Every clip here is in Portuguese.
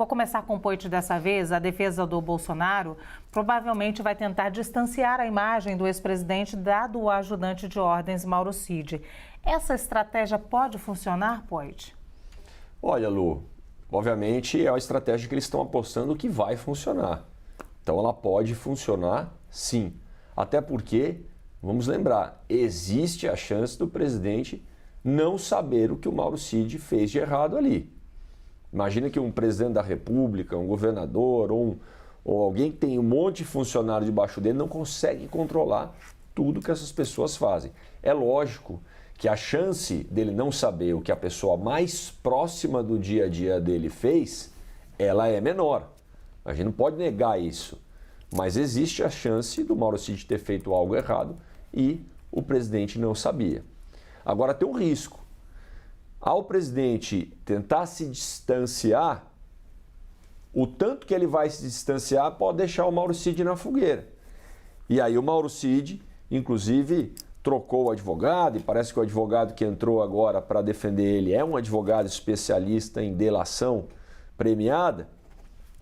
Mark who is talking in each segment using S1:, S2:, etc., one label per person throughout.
S1: Vou começar com o Poit dessa vez. A defesa do Bolsonaro provavelmente vai tentar distanciar a imagem do ex-presidente dado o ajudante de ordens Mauro Cid. Essa estratégia pode funcionar, Poit?
S2: Olha, Lu, obviamente é uma estratégia que eles estão apostando que vai funcionar. Então ela pode funcionar sim. Até porque, vamos lembrar, existe a chance do presidente não saber o que o Mauro Cid fez de errado ali. Imagina que um presidente da República, um governador ou alguém que tem um monte de funcionário debaixo dele não consegue controlar tudo que essas pessoas fazem. É lógico que a chance dele não saber o que a pessoa mais próxima do dia a dia dele fez, ela é menor. A gente não pode negar isso. Mas existe a chance do Mauro Cid ter feito algo errado e o presidente não sabia. Agora tem um risco. Ao presidente tentar se distanciar, o tanto que ele vai se distanciar pode deixar o Mauro Cid na fogueira. E aí o Mauro Cid, inclusive, trocou o advogado e parece que o advogado que entrou agora para defender ele é um advogado especialista em delação premiada.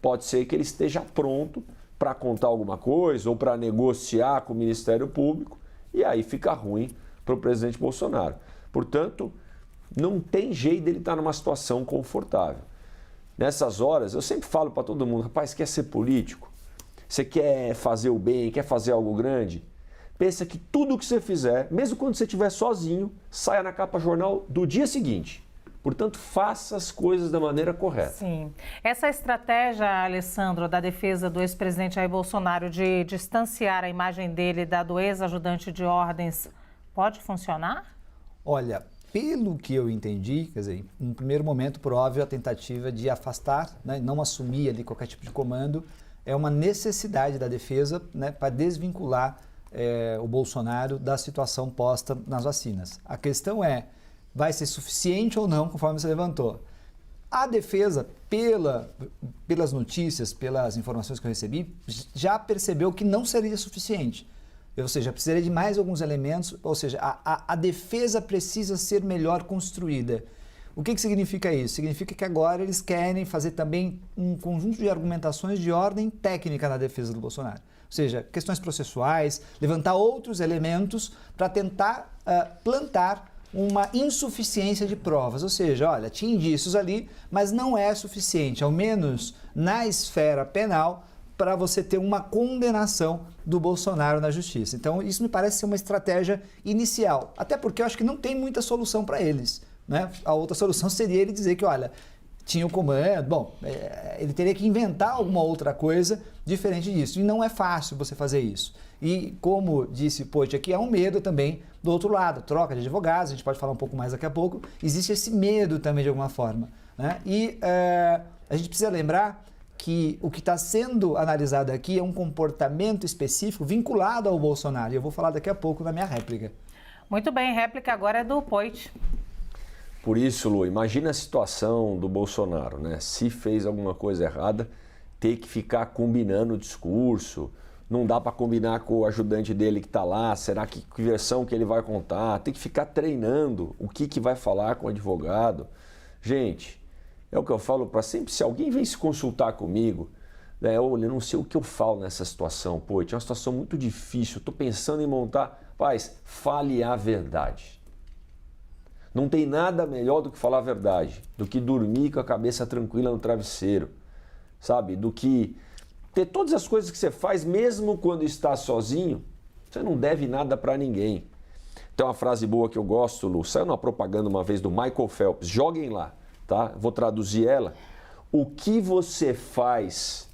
S2: Pode ser que ele esteja pronto para contar alguma coisa ou para negociar com o Ministério Público e aí fica ruim para o presidente Bolsonaro. Portanto, não tem jeito dele estar numa situação confortável. Nessas horas, eu sempre falo para todo mundo, rapaz, quer ser político? Você quer fazer o bem, quer fazer algo grande? Pensa que tudo que você fizer, mesmo quando você estiver sozinho, saia na capa jornal do dia seguinte. Portanto, faça as coisas da maneira correta.
S1: Sim. Essa estratégia, Alessandro, da defesa do ex-presidente Jair Bolsonaro de distanciar a imagem dele da do ex-ajudante de ordens, pode funcionar?
S3: Olha, pelo que eu entendi, quer dizer, em um primeiro momento, por óbvio, a tentativa de afastar, né, não assumir ali qualquer tipo de comando, é uma necessidade da defesa, né, para desvincular o Bolsonaro da situação posta nas vacinas. A questão é, vai ser suficiente ou não, conforme você levantou? A defesa, pelas notícias, pelas informações que eu recebi, já percebeu que não seria suficiente. Ou seja, precisaria de mais alguns elementos, ou seja, a defesa precisa ser melhor construída. O que significa isso? Significa que agora eles querem fazer também um conjunto de argumentações de ordem técnica na defesa do Bolsonaro. Ou seja, questões processuais, levantar outros elementos para tentar plantar uma insuficiência de provas. Ou seja, olha, tinha indícios ali, mas não é suficiente, ao menos na esfera penal, para você ter uma condenação do Bolsonaro na justiça. Então, isso me parece ser uma estratégia inicial, até porque eu acho que não tem muita solução para eles, né? A outra solução seria ele dizer que, olha, tinha o comando, bom, ele teria que inventar alguma outra coisa diferente disso, e não é fácil você fazer isso. E, como disse Poit aqui, há um medo também do outro lado, troca de advogados, a gente pode falar um pouco mais daqui a pouco, existe esse medo também de alguma forma, né? E a gente precisa lembrar que o que está sendo analisado aqui é um comportamento específico vinculado ao Bolsonaro. E eu vou falar daqui a pouco na minha réplica.
S1: Muito bem, réplica agora é do Poit.
S2: Por isso, Lu, imagina a situação do Bolsonaro, né? Se fez alguma coisa errada, ter que ficar combinando o discurso, não dá para combinar com o ajudante dele que está lá, será que versão que ele vai contar, tem que ficar treinando o que vai falar com o advogado. Gente, é o que eu falo para sempre, se alguém vem se consultar comigo, né, olha, eu não sei o que eu falo nessa situação, pô, é uma situação muito difícil, estou pensando em montar, fale a verdade. Não tem nada melhor do que falar a verdade, do que dormir com a cabeça tranquila no travesseiro, sabe, do que ter todas as coisas que você faz, mesmo quando está sozinho, você não deve nada para ninguém. Tem uma frase boa que eu gosto, Lu, saiu numa propaganda uma vez do Michael Phelps, joguem lá. Tá? Vou traduzir ela. O que você faz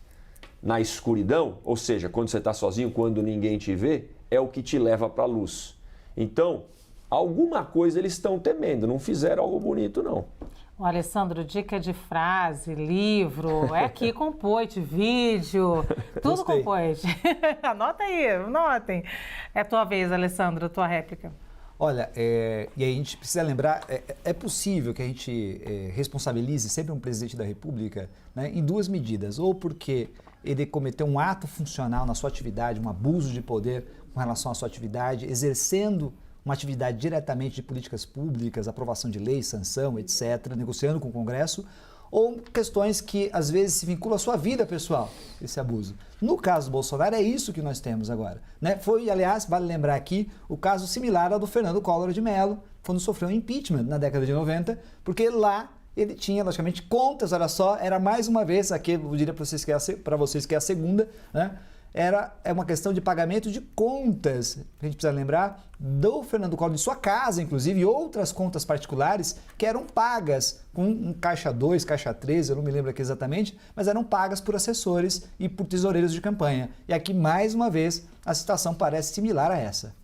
S2: na escuridão, ou seja, quando você está sozinho, quando ninguém te vê, é o que te leva para a luz. Então, alguma coisa eles estão temendo, não fizeram algo bonito, não.
S1: O Alessandro, dica de frase, livro, é aqui com Poit, vídeo, tudo com Poit. Anota aí, anotem. É a tua vez, Alessandro, a tua réplica.
S3: Olha, e aí a gente precisa lembrar, é possível que a gente responsabilize sempre um presidente da República, né, em duas medidas, ou porque ele cometeu um ato funcional na sua atividade, um abuso de poder com relação à sua atividade, exercendo uma atividade diretamente de políticas públicas, aprovação de leis, sanção, etc., negociando com o Congresso, ou questões que às vezes se vinculam à sua vida pessoal, esse abuso. No caso do Bolsonaro, é isso que nós temos agora, né? Foi, aliás, vale lembrar aqui, o caso similar ao do Fernando Collor de Mello, quando sofreu um impeachment na década de 90, porque lá ele tinha, logicamente, contas, olha só, era mais uma vez, aqui eu diria para vocês que é a segunda, né? É uma questão de pagamento de contas. A gente precisa lembrar do Fernando Collor, de sua casa, inclusive, e outras contas particulares que eram pagas com um caixa 2, caixa 3, eu não me lembro aqui exatamente, mas eram pagas por assessores e por tesoureiros de campanha. E aqui, mais uma vez, a situação parece similar a essa.